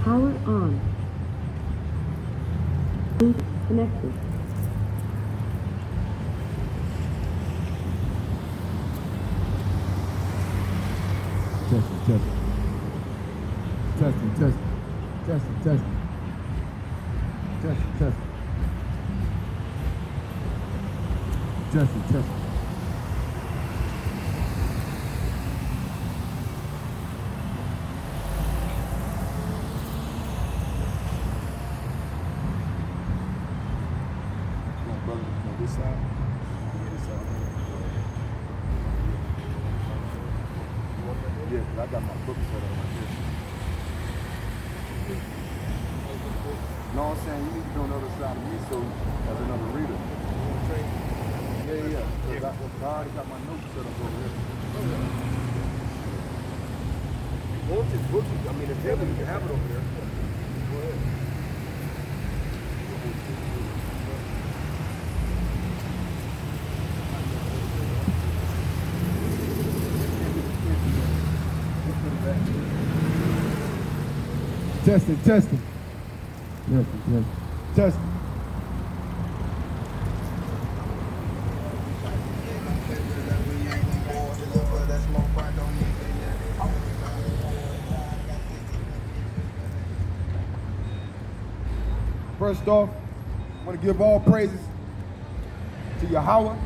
Power on. Link connected. Testing. This side. Yeah, because I got my book set up like this. No, I'm saying you need to be on the other side of me so as another reader. Yeah. Because I already got my notes set up over here. You want this book? I mean, it's heavy. You can have it over there. Go ahead. Testing. Testing. First off, I want to give all praises to Yahawah.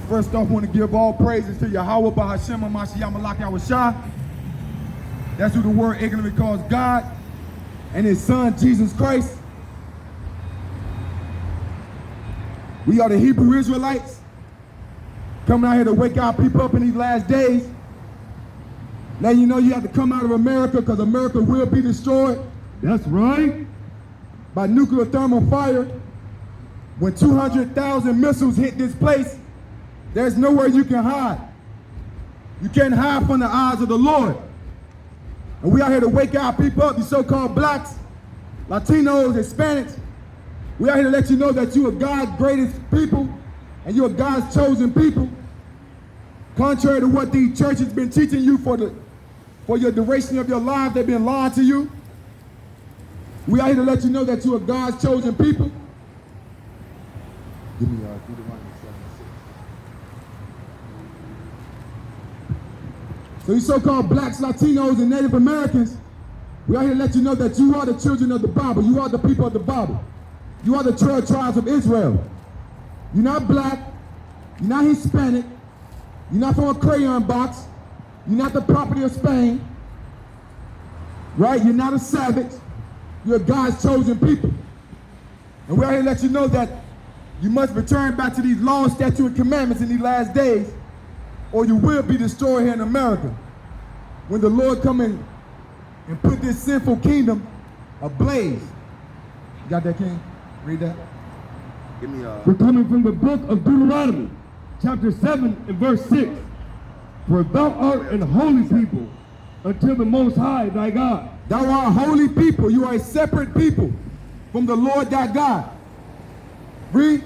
First off, I want to give all praises to Yahawah Bahashem Mashiach Malak Yahushua. That's who the word ignorantly calls God, and his son, Jesus Christ. We are the Hebrew Israelites coming out here to wake our people up in these last days. Now you know you have to come out of America because America will be destroyed. That's right. By nuclear thermal fire. When 200,000 missiles hit this place, there's nowhere you can hide. You can't hide from the eyes of the Lord. And we are here to wake our people up, these so-called blacks, Latinos, Hispanics. We are here to let you know that you are God's greatest people and you are God's chosen people. Contrary to what these churches have been teaching you for your duration of your life, they've been lying to you. We are here to let you know that you are God's chosen people. Give me Deuteronomy 7:6. So you so-called blacks, Latinos, and Native Americans, we are here to let you know that you are the children of the Bible. You are the people of the Bible. You are the 12 tribes of Israel. You're not black. You're not Hispanic. You're not from a crayon box. You're not the property of Spain. Right? You're not a savage. You're God's chosen people. And we are here to let you know that you must return back to these laws, statutes, and commandments in these last days, or you will be destroyed here in America. When the Lord come in and put this sinful kingdom ablaze. You got that, King? Read that. Give me We're coming from the book of Deuteronomy, chapter 7 and verse 6. For thou art an holy people unto the Most High thy God. Thou art a holy people. You are a separate people from the Lord thy God. Read.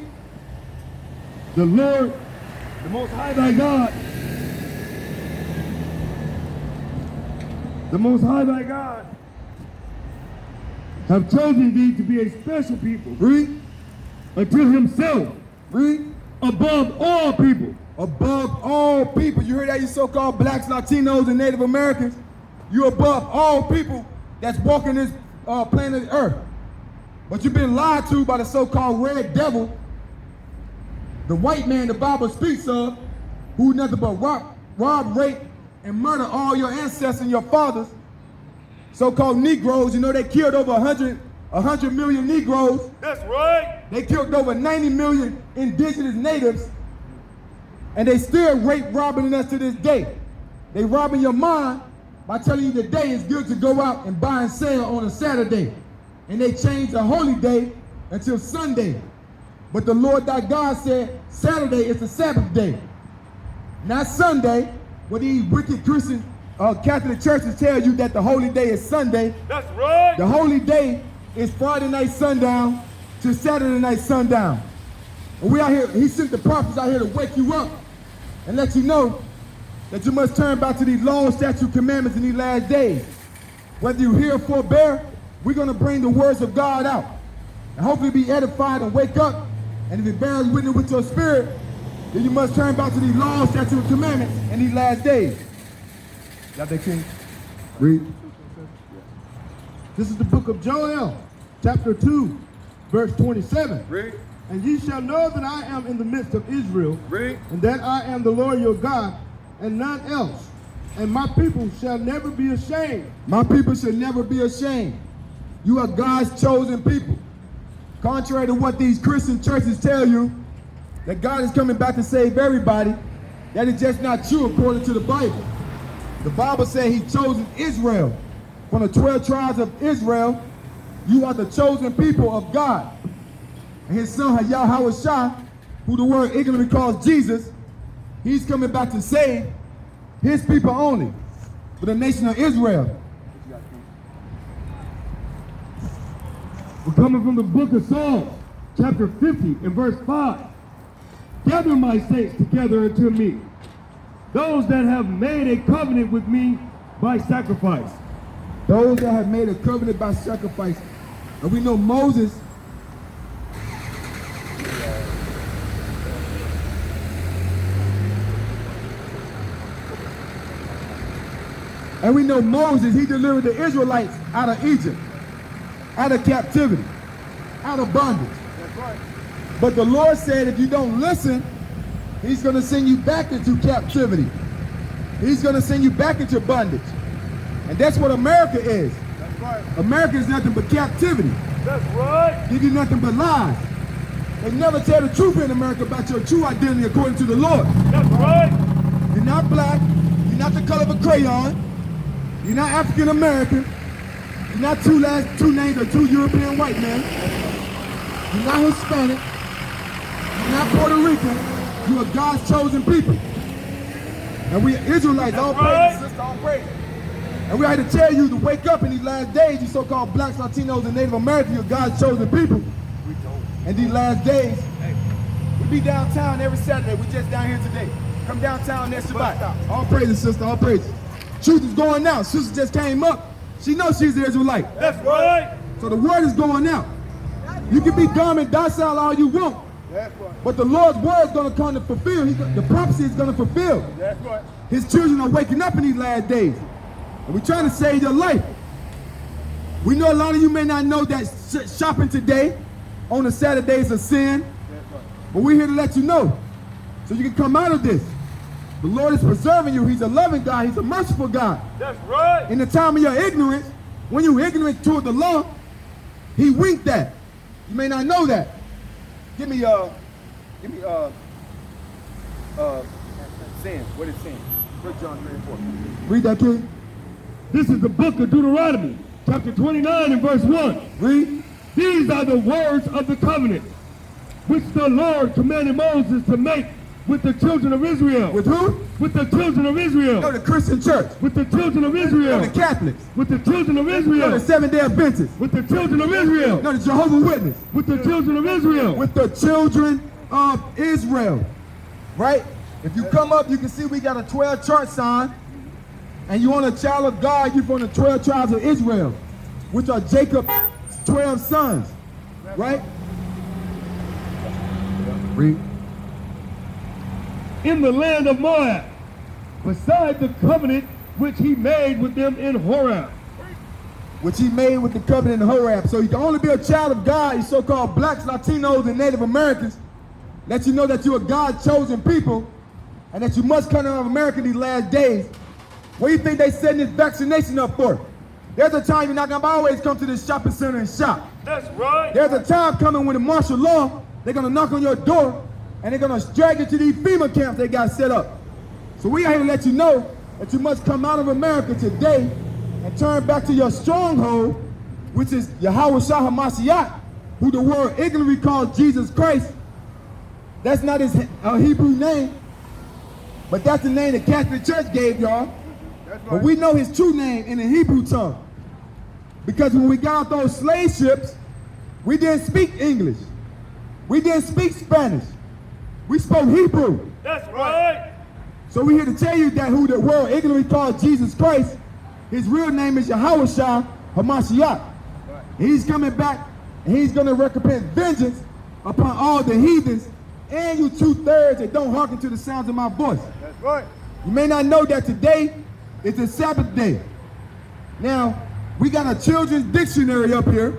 The Lord, the Most High thy God. The Most High thy God have chosen thee to be a special people. Read. Unto himself. Read. Above all people. Above all people. You heard that, you so-called blacks, Latinos, and Native Americans? You're above all people that's walking this planet Earth. But you've been lied to by the so-called red devil, the white man the Bible speaks of, who nothing but rob, rape, and murder all your ancestors and your fathers. So-called Negroes, you know they killed over 100 million Negroes. That's right. They killed over 90 million indigenous natives. And they still rape robbing us to this day. They robbing your mind by telling you the day is good to go out and buy and sell on a Saturday. And they changed the holy day until Sunday. But the Lord thy God said Saturday is the Sabbath day, not Sunday. What these wicked Christian Catholic churches tell you that the holy day is Sunday. That's right. The holy day is Friday night sundown to Saturday night sundown. And we out here, he sent the prophets out here to wake you up and let you know that you must turn back to these laws, statutes, commandments in these last days. Whether you hear or forbear, we're going to bring the words of God out. And hopefully be edified and wake up. And if it bears witness with your spirit, then you must turn back to these laws, statutes, and commandments in these last days. Got that, King? Read. This is the book of Joel, chapter 2, verse 27. Read. And ye shall know that I am in the midst of Israel, Read. and that I am the Lord your God, and none else. And my people shall never be ashamed. My people should never be ashamed. You are God's chosen people. Contrary to what these Christian churches tell you, that God is coming back to save everybody, that is just not true according to the Bible. The Bible says he chosen Israel. From the 12 tribes of Israel, you are the chosen people of God. And his son, yahawahs, who the word ignorantly calls Jesus, he's coming back to save his people only, for the nation of Israel. We're coming from the book of Psalms, chapter 50 and verse 5. Gather my saints together unto me, those that have made a covenant with me by sacrifice. Those that have made a covenant by sacrifice. And we know Moses, he delivered the Israelites out of Egypt, out of captivity, out of bondage. That's right. But the Lord said if you don't listen, he's going to send you back into captivity. He's going to send you back into bondage. And that's what America is. That's right. America is nothing but captivity. That's right. Give you nothing but lies. They never tell the truth in America about your true identity according to the Lord. That's right. You're not black. You're not the color of a crayon. You're not African American. You're not two names of two European white men. You're not Hispanic. You're not Puerto Rican. You are God's chosen people. And we Israelites, all praise, sister, all praise. And we had to tell you to wake up in these last days, you so-called blacks, Latinos, and Native Americans, you're God's chosen people. And these last days, we be downtown every Saturday. We just down here today. Come downtown next Shabbat. All praises, sister, all praises. Truth is going out. Sister just came up. She knows she's the Israelite. That's right. So the word is going out. You can be dumb and docile all you want. That's right. But the Lord's word is going to come to fulfill. The prophecy is going to fulfill. That's right. His children are waking up in these last days. And we're trying to save your life. We know a lot of you may not know that shopping today on a Saturday is a sin. But we're here to let you know. So you can come out of this. The Lord is preserving you. He's a loving God. He's a merciful God. That's right. In the time of your ignorance, when you're ignorant toward the law, he winked that. You may not know that. Give me sin. What is sin? 1 John 3 and 4. Read that, kid. This is the book of Deuteronomy, chapter 29 and verse 1. Read. These are the words of the covenant, which the Lord commanded Moses to make with the children of Israel. With who? With the children of Israel. No, the Christian church. With the children of Israel. No, the Catholics. With the children of Israel. No, the Seventh-day Adventists. With the children of Israel. No, the Jehovah's Witness. With the children of Israel. With the children of Israel. Right? If you come up, you can see we got a 12 chart sign. And you want a child of God, you're from the 12 tribes of Israel, which are Jacob's 12 sons. Right? Read. In the land of Moab, beside the covenant which he made with them in Horeb. Which he made with the covenant in Horeb. So you can only be a child of God, you so-called blacks, Latinos, and Native Americans. Let you know that you're a God-chosen people, and that you must come out of America these last days. What do you think they setting this vaccination up for? There's a time you're not going to always come to this shopping center and shop. That's right. There's a time coming when the martial law, they're going to knock on your door, and they're going to drag you to these FEMA camps they got set up. So we are here to let you know that you must come out of America today and turn back to your stronghold, which is Yahawahs HaMashiach, who the world ignorantly calls Jesus Christ. That's not his Hebrew name, but that's the name the Catholic Church gave y'all. Right. But we know his true name in the Hebrew tongue. Because when we got off those slave ships, we didn't speak English. We didn't speak Spanish. We spoke Hebrew. That's right. So we're here to tell you that who the world ignorantly calls Jesus Christ, his real name is Yahawahs Hamashiach. He's coming back and he's going to recompense vengeance upon all the heathens and you 2/3 that don't hearken to the sounds of my voice. That's right. You may not know that today is the Sabbath day. Now, we got a children's dictionary up here,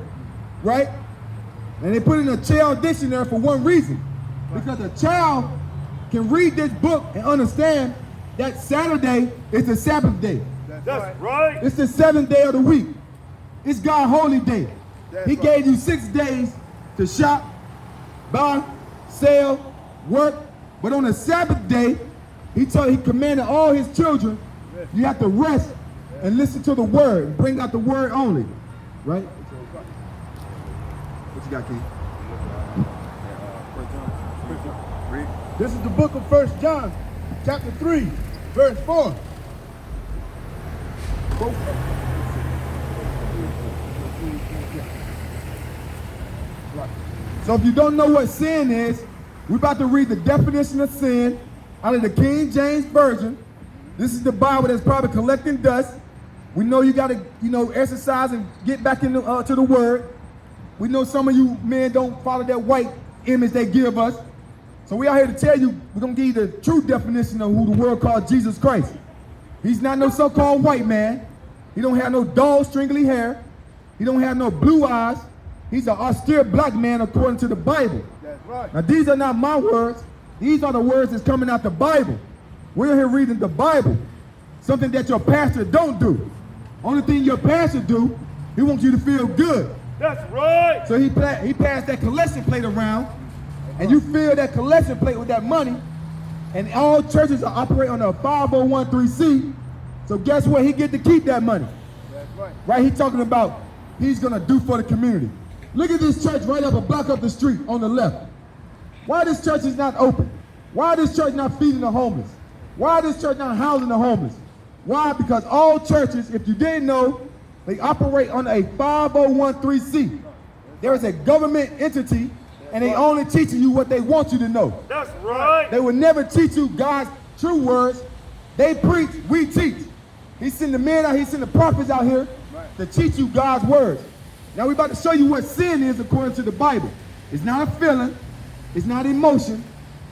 right? And they put in a child dictionary for one reason. Because a child can read this book and understand that Saturday is the Sabbath day. That's right. It's the 7th day of the week. It's God's holy day. That's He right. gave you 6 days to shop, buy, sell, work. But on the Sabbath day, he commanded all his children, you have to rest and listen to the word, and bring out the word only. Right? What you got, Keith? This is the book of 1 John, chapter 3, verse 4. So if you don't know what sin is, we're about to read the definition of sin out of the King James Version. This is the Bible that's probably collecting dust. We know you got to, exercise and get back into to the Word. We know some of you men don't follow that white image they give us. So we out here to tell you, we're going to give you the true definition of who the world calls Jesus Christ. He's not no so-called white man. He don't have no dull, stringly hair. He don't have no blue eyes. He's an austere black man according to the Bible. That's right. Now these are not my words. These are the words that's coming out the Bible. We're here reading the Bible. Something that your pastor don't do. Only thing your pastor do, he wants you to feel good. That's right. So he passed that collection plate around, and you fill that collection plate with that money, and all churches are operate on a 501(c). So guess what? He get to keep that money. That's right. Right? He's talking about he's gonna do for the community. Look at this church right up a block up the street on the left. Why this church is not open? Why this church not feeding the homeless? Why this church not housing the homeless? Why? Because all churches, if you didn't know, they operate on a 501(c). There is a government entity, and they only teaching you what they want you to know. That's right. They will never teach you God's true words. They preach, we teach. He sent the men out, he sent the prophets out here to teach you God's words. Now we're about to show you what sin is according to the Bible. It's not a feeling, it's not emotion.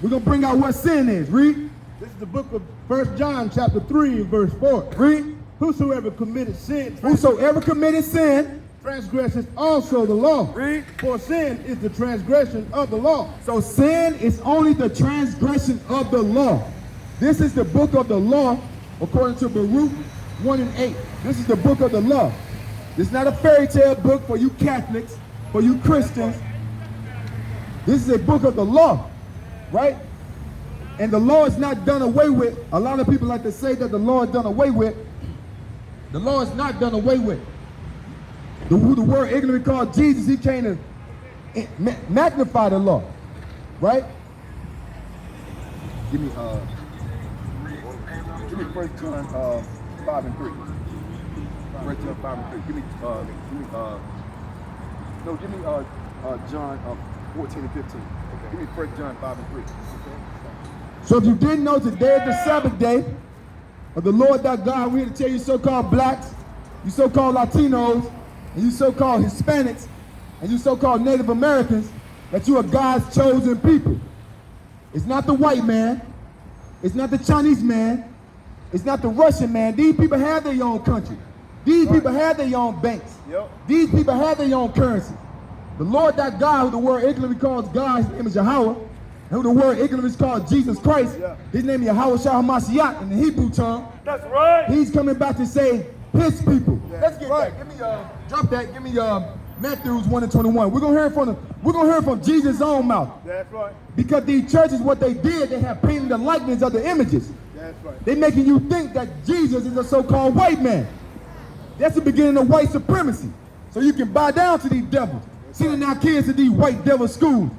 We're going to bring out what sin is. Read. This is the book of 1 John, chapter 3, verse 4. Read. Whosoever committed sin, Whosoever committed sin, transgresses also the law. Read. For sin is the transgression of the law. So sin is only the transgression of the law. This is the book of the law according to Baruch 1 and 8. This is the book of the law. This is not a fairy tale book for you Catholics, for you Christians. This is a book of the law, right? And the law is not done away with. A lot of people like to say that the law is done away with. The law is not done away with. Who the word ignorantly called Jesus, he came to magnify the law, right? Give me 1 John 5 and 3. 1 John 5 and 3. Give me John 14 and 15. Give me 1 John 5 and 3. So if you didn't know, today is the Sabbath day of the Lord thy God. We're here to tell you so-called blacks, you so-called Latinos, and you so-called Hispanics, and you so-called Native Americans, that you are God's chosen people. It's not the white man. It's not the Chinese man. It's not the Russian man. These people have their own country. These people have their own banks. These people have their own currency. The Lord thy God, who the word ignorantly calls God, his name is Yahweh, and who the word ignorantly calls Jesus Christ, his name is Yahawahs Hamashiach in the Hebrew tongue. That's right. He's coming back to say his people. Let's get that. Give me drop that. Give me Matthews 1 and 21. We're gonna hear from Jesus' own mouth. That's right. Because these churches, what they did, they have painted the likeness of the images. That's right. They're making you think that Jesus is a so-called white man. That's the beginning of white supremacy. So you can bow down to these devils, sending our kids to these white devil schools,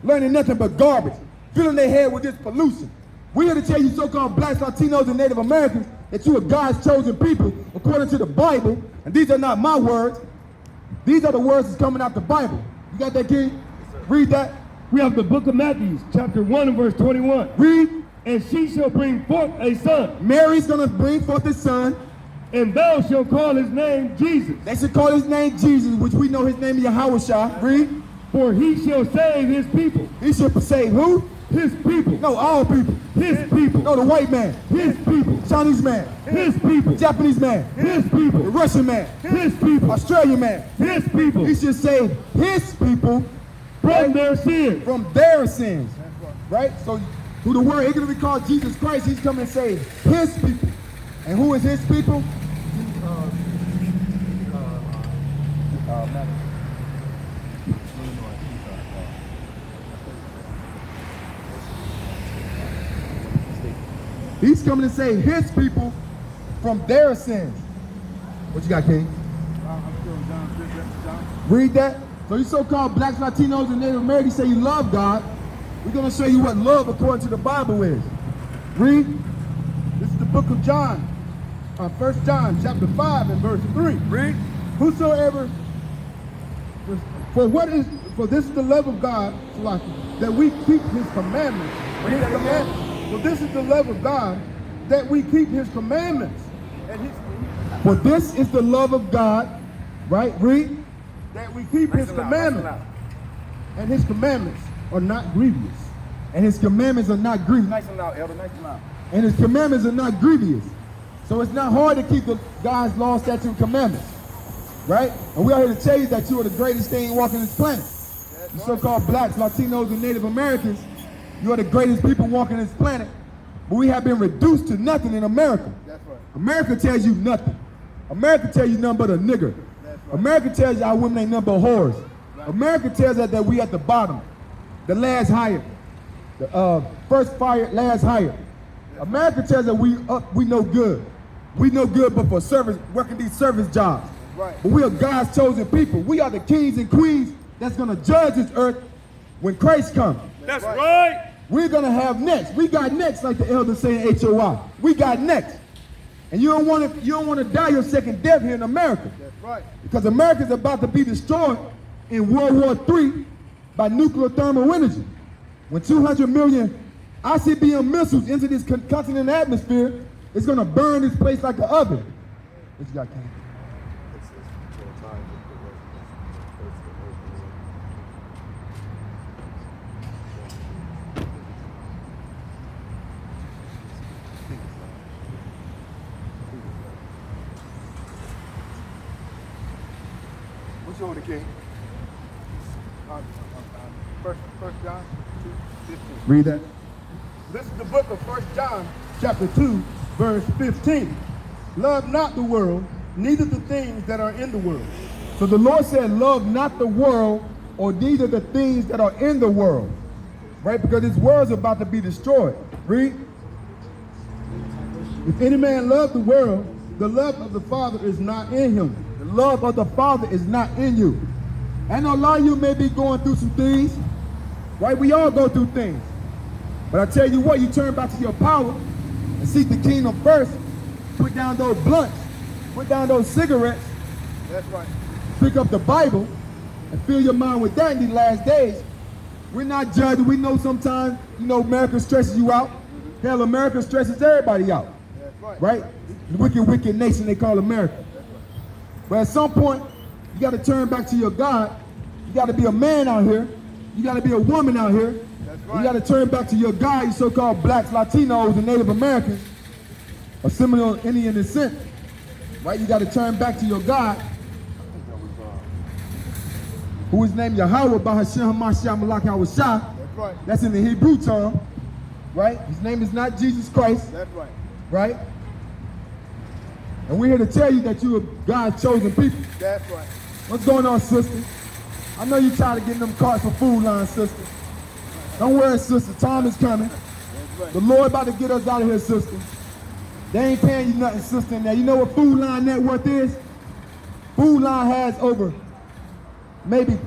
learning nothing but garbage, filling their head with this pollution. We're here to tell you so-called blacks, Latinos, and Native Americans that you are God's chosen people according to the Bible. And these are not my words. These are the words that's coming out the Bible. You got that, King? Read that. We have the book of Matthew, chapter 1 and verse 21. Read. and she shall bring forth a son, Mary's going to bring forth a son. and thou shalt call his name Jesus. They should call his name Jesus, which we know his name is Yahawahs. Read. For he shall save his people. He should save who? His people. No, all people. His people. No, the white man. His people. Chinese man. His people. Japanese man. His The people. Russian man. His people. Australian man. His people. He should save his people From their sins. from their sins. Right? So who the word is going to be called Jesus Christ, he's coming to save his people. And who is his people? He's coming to save his people from their sins. What you got, King? Read that. So you so-called blacks, Latinos, and Native Americans say you love God. We're going to show you what love according to the Bible is. Read. This is the book of John. 1 John chapter 5 and verse 3. Read. Whosoever, for this is the love of God, that we keep his commandments. For this is the love of God, that we keep his commandments. For this is the love of God, right? Read. That we keep his commandments. And his commandments are not grievous. And his commandments are not grievous. Nice and loud, Elder. Nice and loud. And his commandments are not grievous. So it's not hard to keep the God's law, statutes, and commandments. Right? And we are here to tell you that you are the greatest thing walking this planet. The so-called blacks, Latinos, and Native Americans, you are the greatest people walking this planet. But we have been reduced to nothing in America. That's right. America tells you nothing. America tells you nothing but a nigger. That's right. America tells you our women ain't nothing but whores. Right. America tells us that we at the bottom. The last hired. The first fired, last hired. America tells us we no good. We no good but for service, working these service jobs. Right. But we are God's chosen people. We are the kings and queens that's gonna judge this earth when Christ comes. That's right. We're gonna have next. We got next, like the elders say in HOI. We got next. And you don't want to die your second death here in America. That's right. Because America's about to be destroyed in World War III by nuclear thermal energy. When 200 million ICBM missiles into this continental atmosphere, it's gonna burn this place like an oven. What you got, Ken? What's your order, King? First John 2:15. Read that. This is the book of 1 John, chapter 2, verse 15. Love not the world, neither the things that are in the world. So the Lord said, love not the world, or neither the things that are in the world. Right? Because this world's about to be destroyed. Read. If any man love the world, the love of the Father is not in him. The love of the Father is not in you. I know a lot of you may be going through some things. Right? We all go through things. But I tell you what, you turn back to your power and seek the kingdom first. Put down those blunts. Put down those cigarettes. That's right. Pick up the Bible and fill your mind with that in these last days. We're not judging. We know sometimes, America stresses you out. Hell, America stresses everybody out. That's right. Right? The wicked, wicked nation they call America. But at some point, you got to turn back to your God. You got to be a man out here. You got to be a woman out here. That's right. You got to turn back to your God, you so-called blacks, Latinos, and Native Americans, or Seminole Indian descent. Right? You got to turn back to your God, who is named Yahawah Bahashem Hamashiach Malak Hawashah. That's right. That's in the Hebrew tongue. Right? His name is not Jesus Christ. That's right. Right? And we're here to tell you that you are God's chosen people. That's right. What's going on, sister? I know you're tired of getting them carts for food line, sister. Don't worry, sister. Time is coming. That's right. The Lord about to get us out of here, sister. They ain't paying you nothing, sister. Now, you know what Food Line net worth is? Food Line has over maybe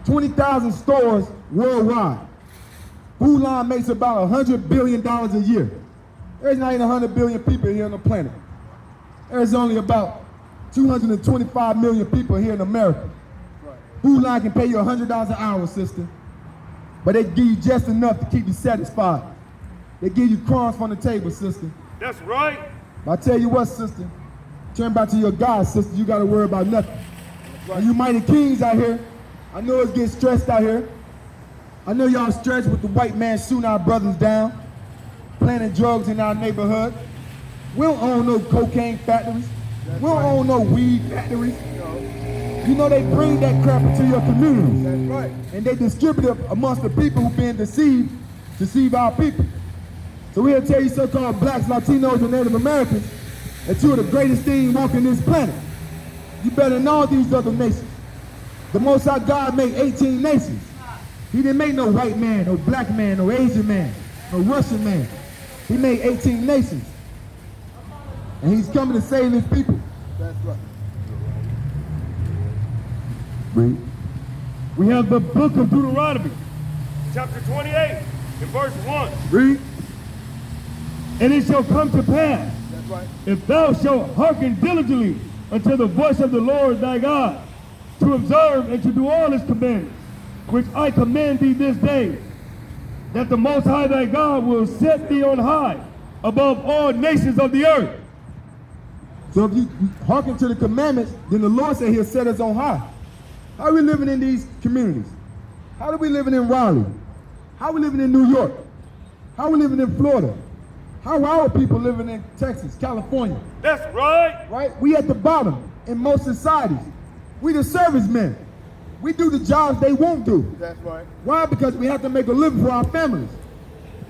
20,000 stores worldwide. Food Line makes about $100 billion a year. There's not even 100 billion people here on the planet. There's only about 225 million people here in America. Right. Food Line can pay you $100 an hour, sister. But they give you just enough to keep you satisfied. They give you crumbs from the table, sister. That's right. But I tell you what, sister, turn back to your God, sister. You got to worry about nothing. And you mighty kings out here, I know it's getting stressed out here. I know y'all stressed with the white man shooting our brothers down, planting drugs in our neighborhood. We don't own no cocaine factories. We don't own no weed factories. You know they bring that crap into your communities. That's right. And they distribute it amongst the people who've been deceived, deceive our people. So we'll tell you so-called blacks, Latinos, and Native Americans that two of the greatest things walking this planet. You better than all these other nations. The Most High God made 18 nations. He didn't make no white man, no black man, no Asian man, no Russian man. He made 18 nations. And he's coming to save his people. That's right. Read. We have the book of Deuteronomy, chapter 28, and verse 1. Read. And it shall come to pass, That's right. if thou shalt hearken diligently unto the voice of the Lord thy God, to observe and to do all his commandments, which I command thee this day, that the Most High thy God will set thee on high above all nations of the earth. So if you hearken to the commandments, then the Lord said he'll set us on high. How are we living in these communities? How are we living in Raleigh? How are we living in New York? How are we living in Florida? How are our people living in Texas, California? That's right. Right? We at the bottom in most societies. We the servicemen. We do the jobs they won't do. That's right. Why? Because we have to make a living for our families.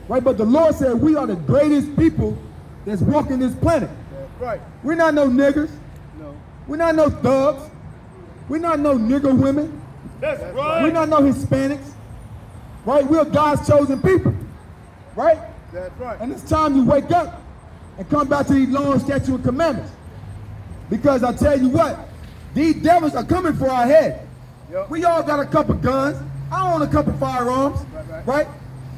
Right? But the Lord said we are the greatest people that's walking this planet. That's right. We're not no niggers. No. We're not no thugs. We're not no nigger women. That's right. We're not no Hispanics. Right? We're God's chosen people. Right? That's right. And it's time you wake up and come back to these laws, statutes, and commandments. Because I tell you what, these devils are coming for our head. Yep. We all got a couple guns. I own a couple firearms. Right?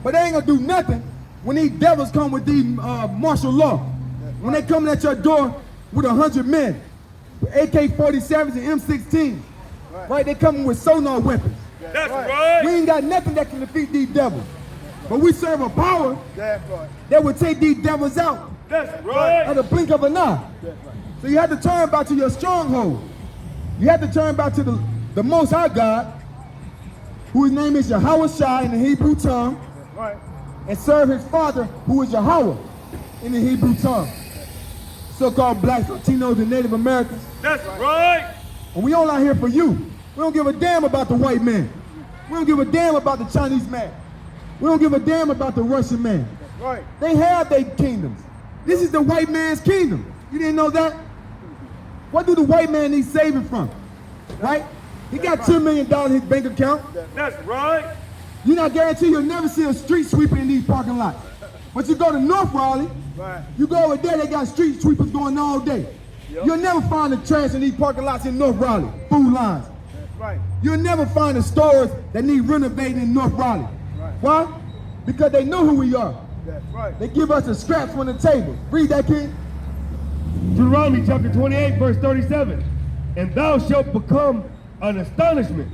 But they ain't gonna do nothing when these devils come with these martial law. When they coming at your door with 100 men, with AK-47s and M16s. Right? They coming with sonar weapons. That's right. We ain't got nothing that can defeat these devils. But we serve a power That's right. that will take these devils out That's right. at the blink of an eye. That's right. So you have to turn back to your stronghold. You have to turn back to the Most High God, whose name is Yahawahs in the Hebrew tongue, That's right. and serve his Father, who is Yahweh in the Hebrew tongue. So-called blacks, Latinos, and Native Americans. That's right. And we all out here for you. We don't give a damn about the white man. We don't give a damn about the Chinese man. We don't give a damn about the Russian man. That's right. They have their kingdoms. This is the white man's kingdom. You didn't know that? What do the white man need saving from? Right? He got $2 million in his bank account. That's right. You're not guaranteed you'll never see a street sweeper in these parking lots. But you go to North Raleigh, Right. you go over there, they got street sweepers going all day. Yep. You'll never find the trash in these parking lots in North Raleigh, food lines. That's right. You'll never find the stores that need renovating in North Raleigh. Right. Why? Because they know who we are. That's right. They give us the scraps from the table. Read that, kid. Deuteronomy chapter 28, verse 37. And thou shalt become an astonishment,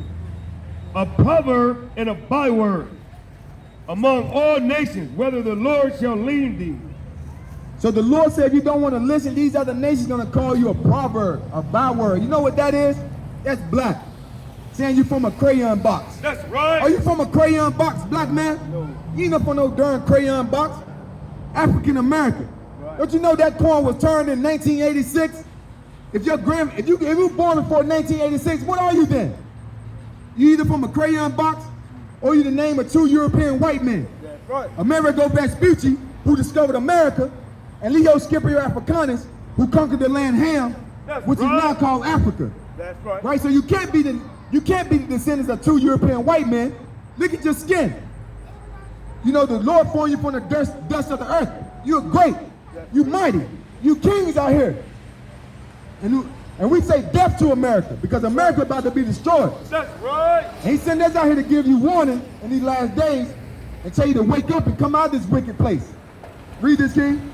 a proverb and a byword among all nations, whether the Lord shall lead thee. So the Lord said, if you don't want to listen, these other nations going to call you a proverb, a byword. You know what that is? That's black. Saying you from a crayon box. That's right. Are you from a crayon box, black man? No. You ain't up on no darn crayon box. African American. Right. Don't you know that corn was turned in 1986? If you were born before 1986, what are you then? You either from a crayon box or you the name of two European white men. That's right. Amerigo Vespucci, who discovered America, and Leo Scipio Africanus, who conquered the land Ham, That's which right. is now called Africa. That's right. Right? So you can't be the descendants of two European white men. Look at your skin. You know, the Lord formed you from the dust of the earth. You're great. You mighty. You kings out here. And we say death to America because America about to be destroyed. That's right. And he sent us out here to give you warning in these last days and tell you to wake up and come out of this wicked place. Read this, King.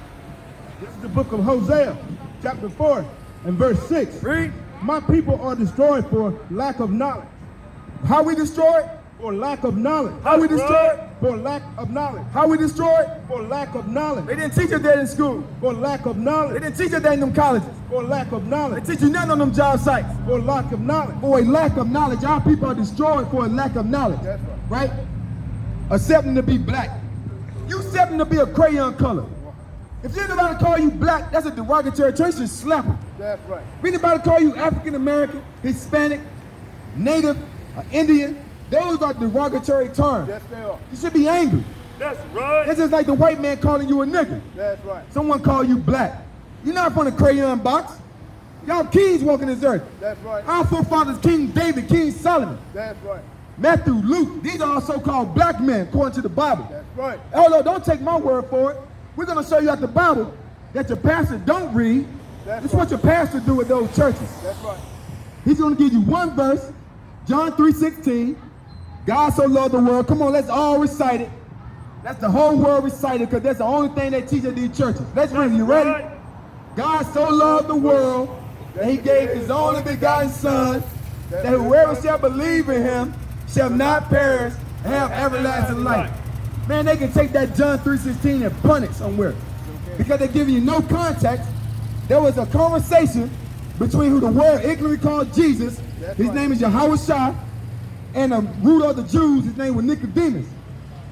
This is the book of Hosea, chapter 4, and verse 6. Read. My people are destroyed for lack of knowledge. How we destroyed? For lack of knowledge. How we destroyed? For lack of knowledge. How we destroyed? For lack of knowledge. They didn't teach us that in school. For lack of They knowledge. didn't teach us that in them colleges. For lack of They knowledge. teach you nothing on them job sites. For lack of knowledge. For a lack of knowledge. Our people are destroyed for a lack of knowledge. That's right. Right? Accepting to be black. You accepting to be a crayon color. If anybody call you black, that's a derogatory term. You should slap them. That's right. If anybody call you African American, Hispanic, Native, or Indian, those are derogatory terms. Yes, they are. You should be angry. That's right. It's just like the white man calling you a nigger. That's right. Someone call you black. You're not from the crayon box. Y'all kings walking this earth. That's right. Our forefathers, King David, King Solomon, That's right. Matthew, Luke, these are all so-called black men according to the Bible. That's right. Although, don't take my word for it. We're going to show you out the Bible that your pastor don't read. That's It's what your pastor do with those churches. That's right. He's going to give you one verse, John 3:16. God so loved the world. Come on, let's all recite it. That's the whole world recited because that's the only thing they teach at these churches. Let's read it. You ready? God so loved the world that he gave his only begotten son, that whoever shall believe in him shall not perish and have everlasting life. Man, they can take that John 3:16 and punt it somewhere because they're giving you no context. There was a conversation between who the world ignorantly called Jesus. His name is Yahawahs, and the ruler of the Jews, his name was Nicodemus,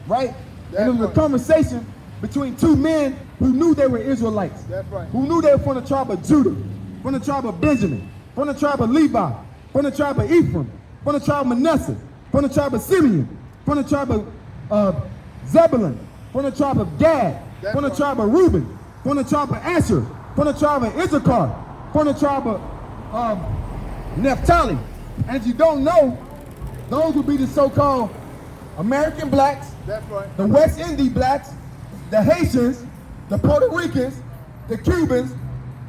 right? And it was a conversation between two men who knew they were Israelites, That's right. who knew they were from the tribe of Judah, from the tribe of Benjamin, from the tribe of Levi, from the tribe of Ephraim, from the tribe of Manasseh, from the tribe of Simeon, from the tribe of Zebulun, from the tribe of Gad, from the tribe of Reuben, from the tribe of Asher, from the tribe of Issachar, from the tribe of Naphtali. And if you don't know, those would be the so-called American blacks, That's right. the West Indian blacks, the Haitians, the Puerto Ricans, the Cubans,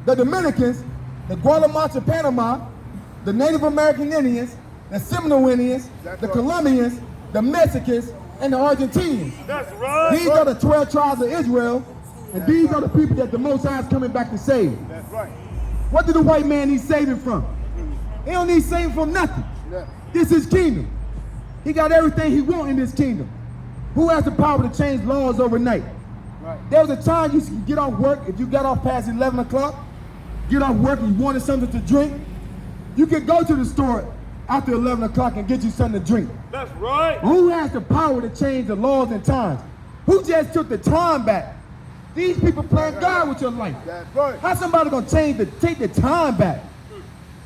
the Dominicans, the Guatemalans, Panama, the Native American Indians, the Seminole Indians, That's the right. Colombians, the Mexicans, and the Argentinians. That's right. These are the 12 tribes of Israel, and these are the people that the Most High is coming back to save. That's right. What did the white man need saving from? He don't need saving from nothing. Yeah. This is his kingdom. He got everything he wants in this kingdom. Who has the power to change laws overnight? Right. There was a time you could get off work, if you got off past 11 o'clock, get off work and you wanted something to drink, you could go to the store after 11 o'clock and get you something to drink. That's right. Who has the power to change the laws and times? Who just took the time back? These people playing God with your life. That's right. How somebody gonna take the time back?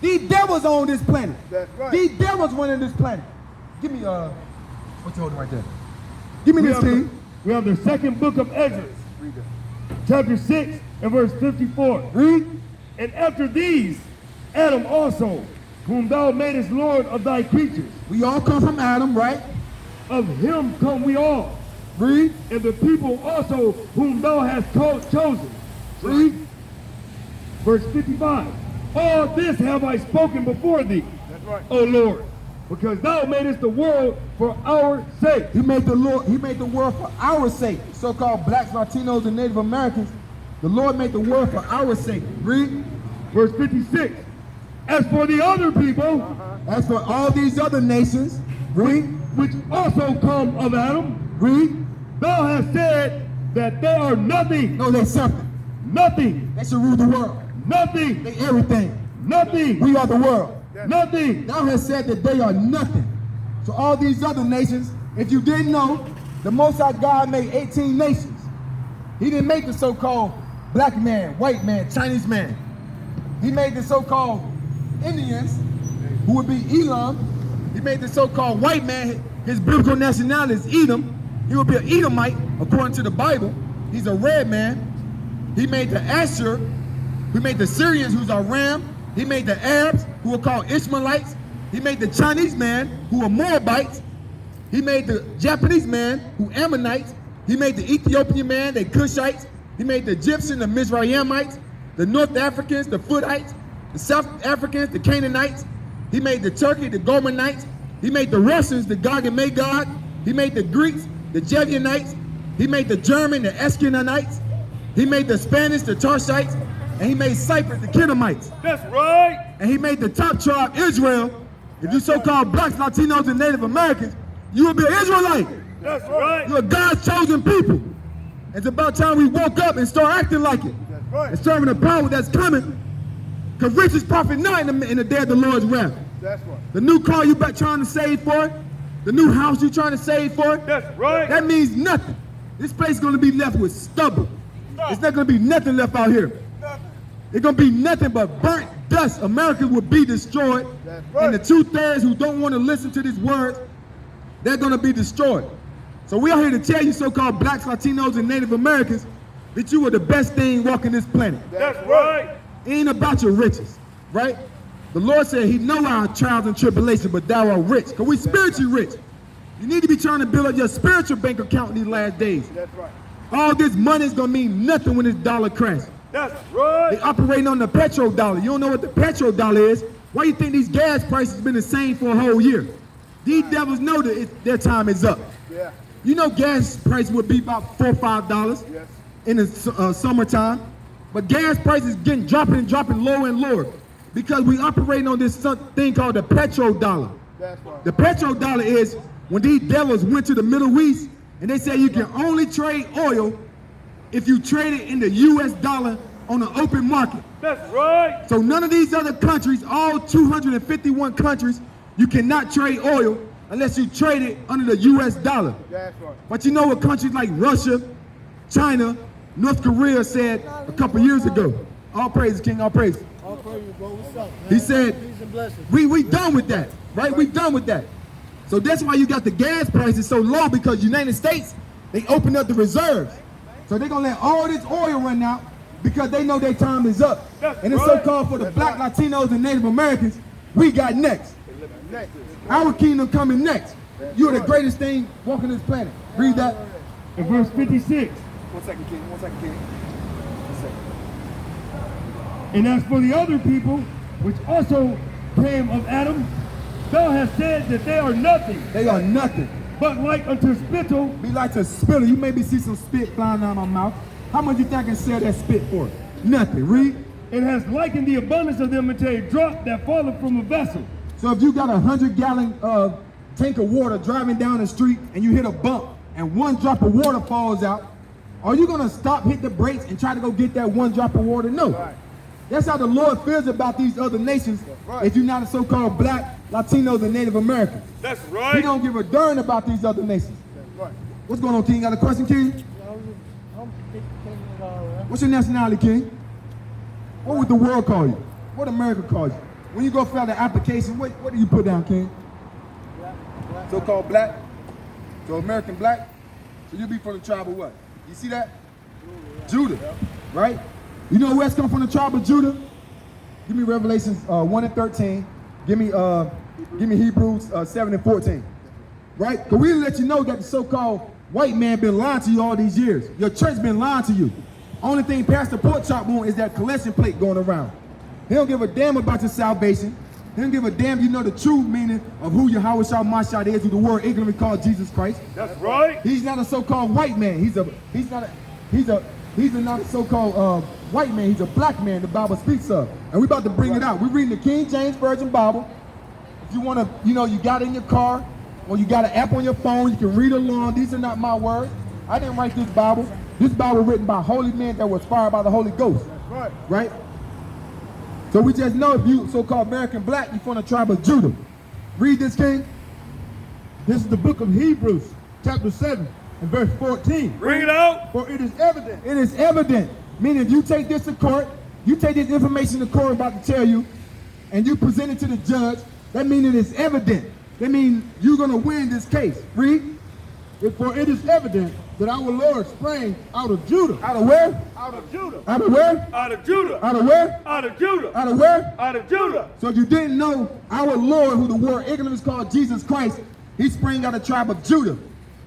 These devils on this planet. That's right. These devils running this planet. Give me what you holding right there? Give me We this have, the, thing. we have the second book of Exodus, Read that. chapter 6 and verse 54. Read. And after these, Adam also, whom thou madest Lord of thy creatures, We all come from Adam, right? of him come we all, Read. and the people also whom thou hast chosen. Read. Verse 55. All this have I spoken before thee, That's right. O Lord, because thou madest the world for our sake. He made the world for our sake. So-called blacks, Latinos, and Native Americans. The Lord made the world for our sake. Read. Verse 56. As for the other people, As for all these other nations, read. which also come of Adam, Read. thou hast said that they are nothing, No, they're something. nothing, They should rule the world. nothing, They everything. nothing, We are the world. nothing. Thou hast said that they are nothing. So all these other nations, if you didn't know, the Most High God made 18 nations. He didn't make the so-called black man, white man, Chinese man. He made the so-called Indians, who would be Elam. He made the so-called white man, his biblical nationality is Edom. He would be an Edomite, according to the Bible. He's a red man. He made the Asher. He made the Syrians, who's Aram. He made the Arabs, who were called Ishmaelites. He made the Chinese man, who were Moabites. He made the Japanese man, who Ammonites. He made the Ethiopian man, the Cushites. He made the Egyptian, the Mizraimites. The North Africans, the Foothites. The South Africans, the Canaanites. He made the Turkey, the Gomanites. He made the Russians, the Gog and Magog. He made the Greeks, the Jebusites. He made the German, the Ashkenazites. He made the Spanish, the Tarshites. And he made Cyprus, the Kidamites. That's right. And he made the top tribe, Israel. If you so-called blacks, Latinos, and Native Americans, you will be an Israelite. That's right. You're God's chosen people. It's about time we woke up and start acting like it. That's right. And serving the power that's coming. Because riches profit not in the day of the Lord's wrath. That's right. The new car you back trying to save for, the new house you trying to save for, That's right. that means nothing. This place is going to be left with stubble. It's not going to be nothing left out here. It's going to be nothing but burnt dust. America will be destroyed. That's right. And the 2/3 who don't want to listen to these words, they're going to be destroyed. So we are here to tell you so-called blacks, Latinos, and Native Americans that you are the best thing walking this planet. That's right. It ain't about your riches, right? The Lord said he know our trials and tribulation, but thou art rich, because we spiritually rich. You need to be trying to build up your spiritual bank account in these last days. That's right. All this money is going to mean nothing when this dollar crashes. That's right. They operating on the petrodollar. You don't know what the petrodollar is. Why you think these gas prices have been the same for a whole year? These devils know that their time is up. Yeah. You know gas price would be about $4 or $5 Yes. in the summertime. But gas prices dropping lower and lower because we operating on this thing called the petrodollar. That's right. The petrodollar is when these devils went to the Middle East and they said you can only trade oil if you trade it in the US dollar on the open market. That's right. So none of these other countries, all 251 countries, you cannot trade oil unless you trade it under the US dollar. That's right. But you know what countries like Russia, China, North Korea said a couple years ago? All praise, King, all praise. All praise, bro. What's up, man? He said, Peace and blessings. we done with that, right? We done with that. So that's why you got the gas prices so low, because United States, they opened up the reserves. So they're going to let all this oil run out because they know their time is up. That's And it's right. so-called for the black, Latinos, and Native Americans, we got next. Next. Our kingdom coming next. You're the greatest thing walking this planet. Read that. In verse 56. 1 second, King. 1 second, King. 1 second. And as for the other people, which also came of Adam, thou hast said that they are nothing, They are nothing. but like unto spittle. Be like to spit. You maybe see some spit flying out of my mouth. How much you think I can sell that spit for? Nothing. Read. And has likened the abundance of them unto a drop that falleth from a vessel. So if you got 100-gallon tank of water driving down the street and you hit a bump and one drop of water falls out, are you gonna stop, hit the brakes, and try to go get that one drop of water? No. Right. That's how the Lord feels about these other nations. right. If you're not a so-called black, Latinos, and Native Americans. That's He right. don't give a darn about these other nations. That's right. What's going on, King? Got a question, King? I'm all right. What's your nationality, King? What would the world call you? What America calls you? When you go fill out the application, what do you put down, King? So-called black? So American black? So you be from the tribe of what? You see that? Judah, right? You know who else come from the tribe of Judah? Give me Revelations 1 and 13. Give me Hebrews 7 and 14. Right? Because we let you know that the so-called white man been lying to you all these years. Your church been lying to you. Only thing Pastor Porkchop wants is that collection plate going around. He don't give a damn about your salvation. He don't give a damn you know the true meaning of who Yahawahs is, who the word ignorantly called Jesus Christ. That's right. He's not a so-called white man. He's not a so-called white man. He's a black man the Bible speaks of. And we're about to bring it out. We're reading the King James Version Bible. If you want to, you got it in your car or you got an app on your phone, you can read along. These are not my words. I didn't write this Bible. This Bible written by holy men that was inspired by the Holy Ghost. That's right. Right? So we just know if you so-called American black, you're from the tribe of Judah. Read this, King. This is the book of Hebrews, chapter 7, and verse 14. Bring it out. For it is evident. It is evident. Meaning if you take this to court, you take this information the court about to tell you, and you present it to the judge, that means it is evident. That means you're going to win this case. Read. For it is evident that our Lord sprang out of Judah. Out of where? Out of Judah. Out of where? Out of Judah. Out of where? Out of Judah. Out of where? Out of Judah. So if you didn't know, our Lord, who the word ignorant is called Jesus Christ, he sprang out of the tribe of Judah,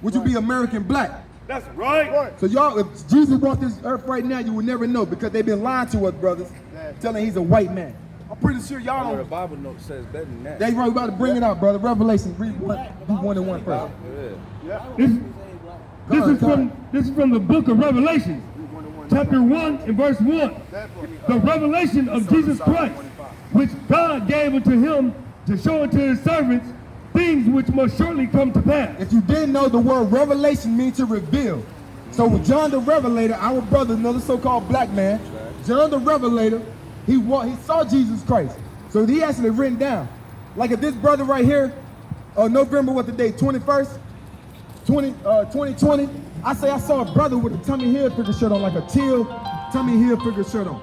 which would be American black. That's right. Right. So y'all, if Jesus walked this earth right now, you would never know because they've been lying to us, brothers, telling he's a white man. I'm pretty sure y'all The don't. Bible note says better than that. That's right, we about to bring it out, brother. Revelation, read do 1 and 1 first. This is from the book of Revelation, chapter 1 and verse 1. The revelation of Jesus Christ, which God gave unto him to show unto his servants things which must surely come to pass. If you didn't know, the word revelation means to reveal. So with John the Revelator, our brother, another so-called black man, John the Revelator, he saw Jesus Christ. So he actually written down. Like if this brother right here, November, what the date, 21st, 2020, I say I saw a brother with a Tommy Hilfiger shirt on, like a teal Tommy Hilfiger shirt on.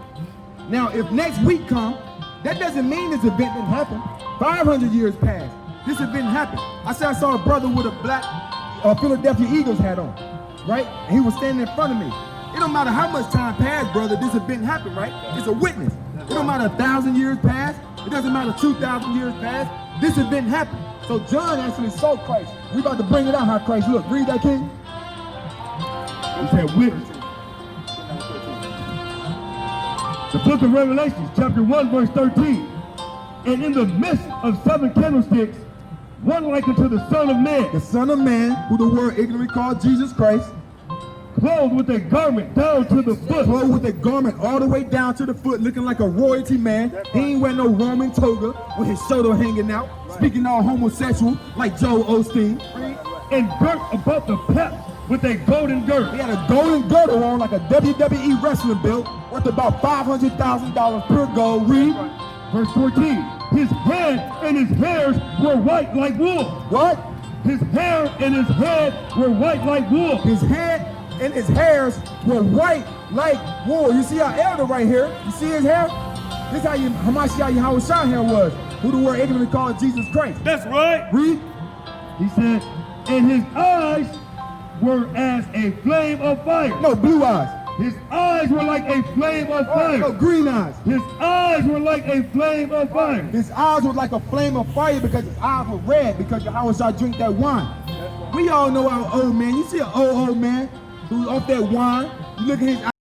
Now, if next week come, that doesn't mean this event didn't happen. 500 years passed. This event happened. I say I saw a brother with a black Philadelphia Eagles hat on, right? And he was standing in front of me. It don't matter how much time passed, brother, this event happened, right? It's a witness. It don't matter 1,000 years passed. It doesn't matter 2,000 years passed. This event happened. So John actually saw Christ. We about to bring it out how Christ looked. Read that, King. He said witness. The book of Revelation, chapter 1, verse 13. And in the midst of 7 candlesticks, one like unto the Son of Man, The Son of Man, who the word ignorantly called Jesus Christ, clothed with a garment down to the foot. clothed with a garment all the way down to the foot, looking like a royalty man. He ain't wearing no Roman toga with his shoulder hanging out, speaking all homosexual like Joel Osteen. And girt about the paps with a golden girdle. He had a golden girdle on like a WWE wrestling belt worth about $500,000 pure gold. Read. Verse 14. His head and his hairs were white like wool. What? His hair and his head were white like wool. His head and his hairs were white like wool. You see our elder right here? You see his hair? This is how Hamashiach Yahawahs hair was, who the word ignorantly called Jesus Christ. That's right. Read. He said, and his eyes were as a flame of fire. No, blue eyes. His eyes were like a flame of fire. No, green eyes. His eyes were like a flame of fire. His eyes were like a flame of fire because his eyes were red because Yahawahs drink that wine. We all know our old man. You see an old man who's off that wine. You look at his eyes.